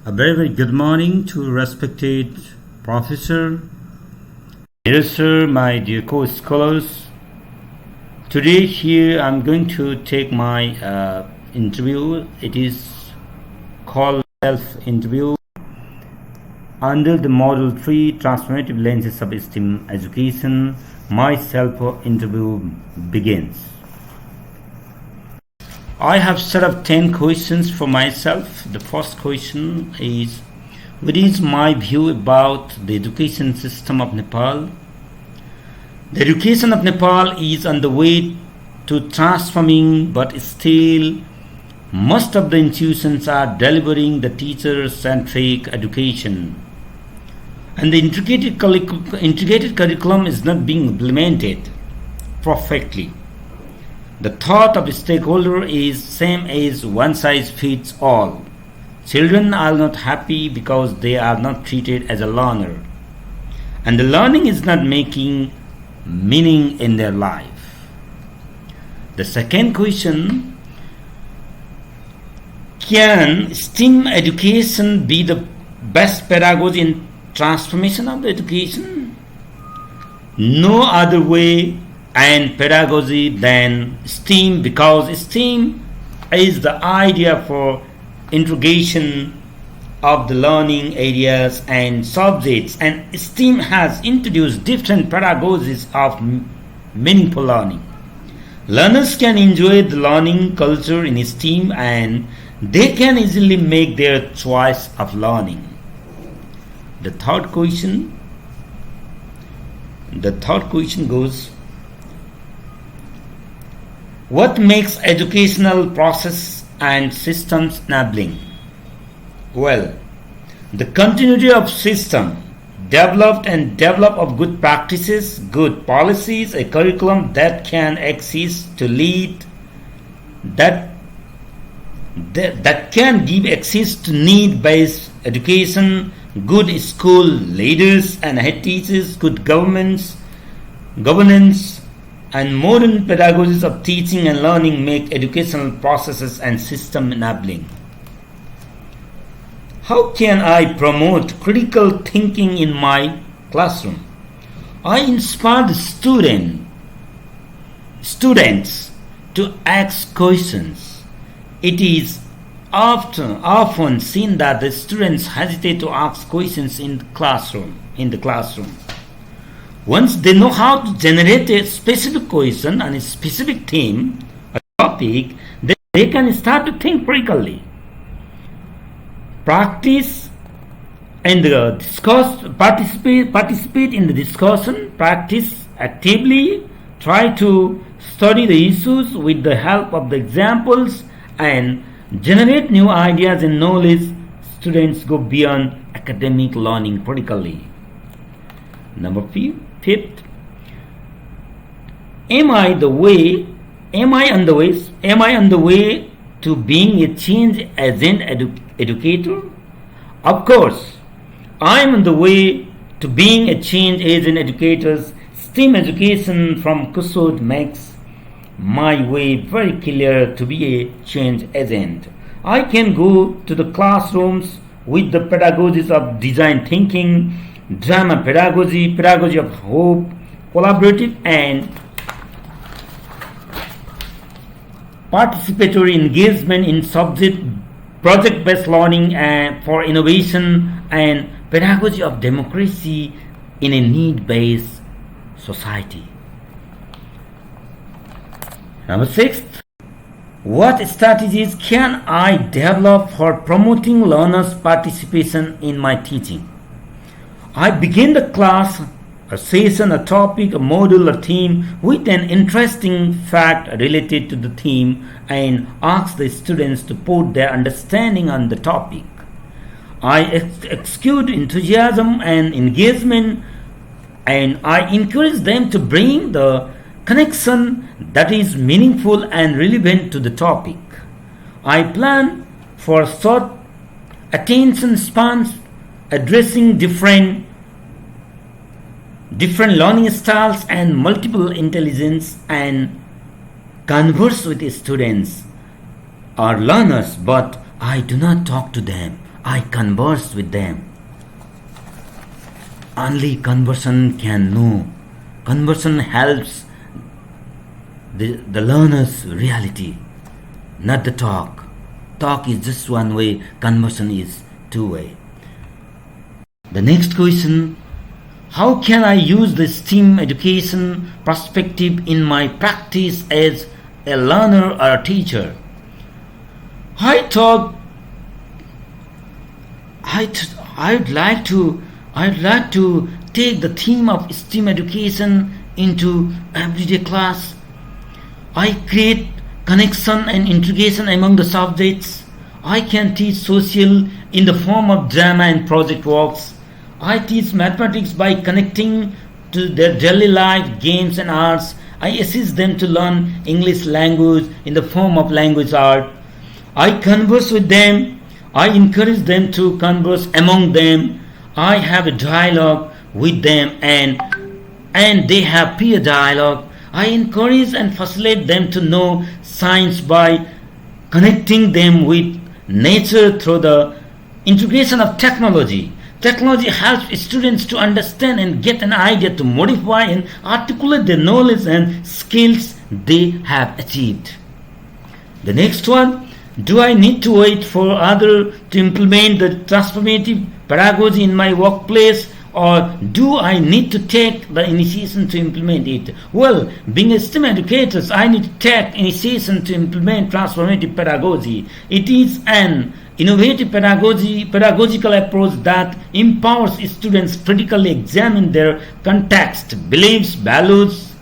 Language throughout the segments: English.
A very good morning to respected professor, dear sir, my dear co-scholars. Today here I'm going to take my interview. It is called self-interview under the Model 3 Transformative Lenses of STEM Education. My self-interview begins. I have set up 10 questions for myself. The first question is, what is my view about the education system of Nepal? The education of Nepal is on the way to transforming, but still most of the institutions are delivering the teacher-centric education. And the integrated curriculum is not being implemented perfectly. The thought of a stakeholder is same as one size fits all. Children are not happy because they are not treated as a learner. And the learning is not making meaning in their life. The second question, can STEM education be the best pedagogy in transformation of the education? No other way and pedagogy than STEM, because STEM is the idea for integration of the learning areas and subjects, and STEM has introduced different pedagogies of meaningful learning. Learners can enjoy the learning culture in STEM and they can easily make their choice of learning. The third question goes, what makes educational process and systems enabling? Well, the continuity of system develop of good practices, good policies, a curriculum that can exist to lead, that can give access to need-based education, good school leaders and head teachers, good governance, and modern pedagogies of teaching and learning make educational processes and system enabling. How can I promote critical thinking in my classroom? I inspire the students to ask questions. It is often seen that the students hesitate to ask questions in the classroom. Once they know how to generate a specific question on a specific theme, a topic, then they can start to think critically. Practice and participate in the discussion, practice actively, try to study the issues with the help of the examples, and generate new ideas and knowledge. Students go beyond academic learning critically. Number 5. Am I on the way to being a change agent educator? Of course, I am on the way to being a change agent educator. STEM education from Kusud makes my way very clear to be a change agent. I can go to the classrooms with the pedagogies of design thinking, drama pedagogy, pedagogy of hope, collaborative and participatory engagement in subject project-based learning and for innovation, and pedagogy of democracy in a need-based society. Number 6. What strategies can I develop for promoting learners' participation in my teaching? I begin the class, a session, a topic, a module, a theme with an interesting fact related to the theme and ask the students to put their understanding on the topic. I exude enthusiasm and engagement, and I encourage them to bring the connection that is meaningful and relevant to the topic. I plan for short attention spans, addressing different learning styles and multiple intelligence, and converse with students or learners, but I do not talk to them. I converse with them. Only conversion can know. Conversion helps the learner's reality, not the talk. Talk is just one way, conversion is two-way. The next question, how can I use the STEAM education perspective in my practice as a learner or a teacher? I'd like to take the theme of STEAM education into everyday class. I create connection and integration among the subjects. I can teach social in the form of drama and project works. I teach mathematics by connecting to their daily life, games and arts. I assist them to learn English language in the form of language art. I converse with them. I encourage them to converse among them. I have a dialogue with them and they have peer dialogue. I encourage and facilitate them to know science by connecting them with nature through the integration of technology. Technology helps students to understand and get an idea to modify and articulate their knowledge and skills they have achieved. The next one, do I need to wait for others to implement the transformative pedagogy in my workplace, or do I need to take the initiation to implement it? Well, being a STEM educator, I need to take initiation to implement transformative pedagogy. It is an innovative pedagogical approach that empowers students to critically examine their context, beliefs, values,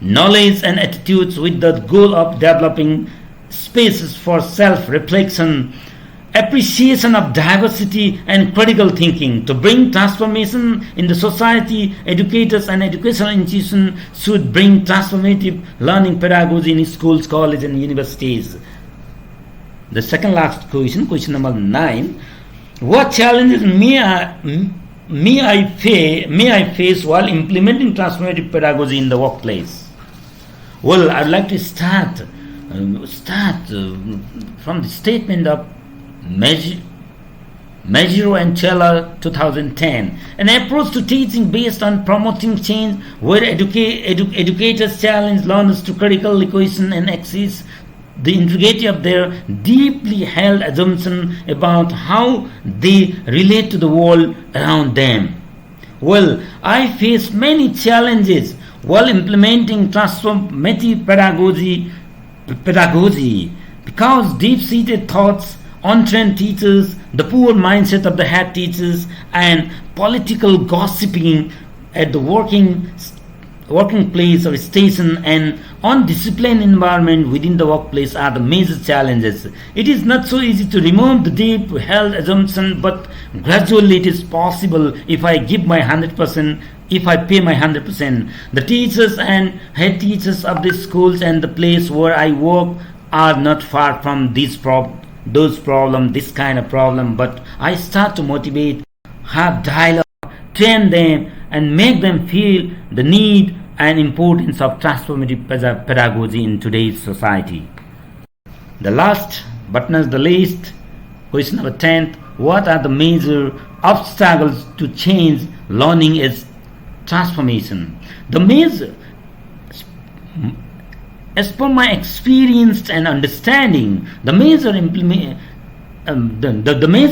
knowledge, and attitudes with the goal of developing spaces for self-reflection, appreciation of diversity, and critical thinking. To bring transformation in the society, educators and educational institutions should bring transformative learning pedagogy in schools, colleges, and universities. The second last question, question number 9. What challenges may I face while implementing transformative pedagogy in the workplace? Well, I'd like to start from the statement of Maggio and Cella 2010, an approach to teaching based on promoting change, where educators challenge learners to critical question and access the integrity of their deeply held assumption about how they relate to the world around them. Well, I face many challenges while implementing transformative pedagogy because deep-seated thoughts, untrained teachers, the poor mindset of the head teachers, and political gossiping at the working place or station and undisciplined environment within the workplace are the major challenges. It is not so easy to remove the deep held assumption, but gradually it is possible if I give my 100%, if I pay my 100%. The teachers and head teachers of the schools and the place where I work are not far from this kind of problem, but I start to motivate, have dialogue, train them, and make them feel the need and importance of transformative pedagogy in today's society. The last but not the least, question number 10. What are the major obstacles to change learning as transformation? As per my experience and understanding, the major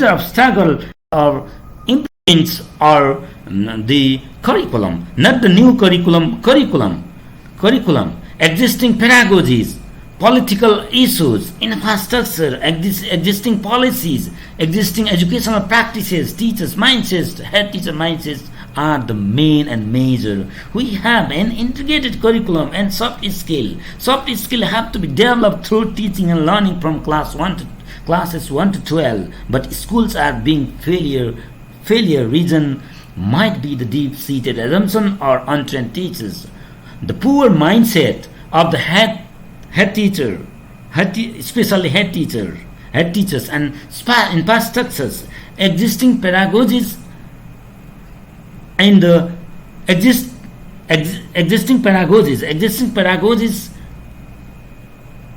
obstacle or implements are the curriculum, not the new curriculum, existing pedagogies, political issues, infrastructure, existing policies, existing educational practices, teachers' mindsets, head teacher mindsets are the main and major. We have an integrated curriculum and soft skill. Soft skill have to be developed through teaching and learning from classes 1 to 12. But schools are being failure reason might be the deep-seated assumption or untrained teachers. The poor mindset of the head teacher, especially head teachers and infrastructures, existing pedagogies and the existing pedagogies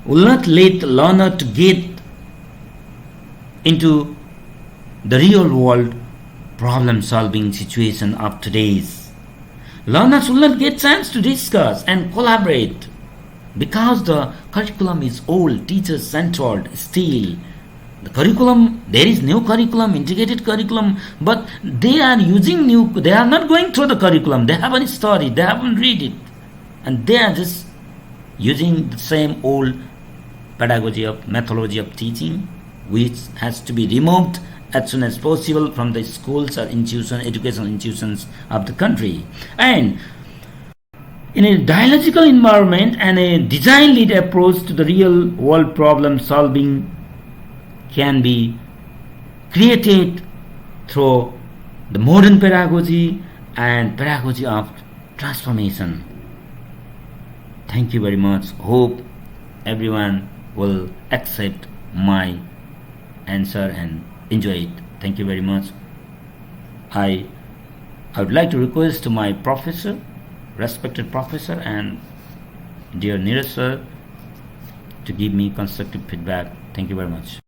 will not let the learner to get into the real world problem solving situation of today's. Learners will not get chance to discuss and collaborate because the curriculum is old, teacher centered still. The curriculum, there is new curriculum, integrated curriculum, but they are using they are not going through the curriculum, they haven't studied, they haven't read it, and they are just using the same old methodology of teaching, which has to be removed as soon as possible from the schools or educational institutions of the country. And in a dialogical environment and a design-led approach to the real world problem solving can be created through the modern pedagogy and pedagogy of transformation. Thank you very much. Hope everyone will accept my answer and enjoy it. Thank you very much. I would like to request to my professor, respected professor and dear Neeraj sir, to give me constructive feedback. Thank you very much.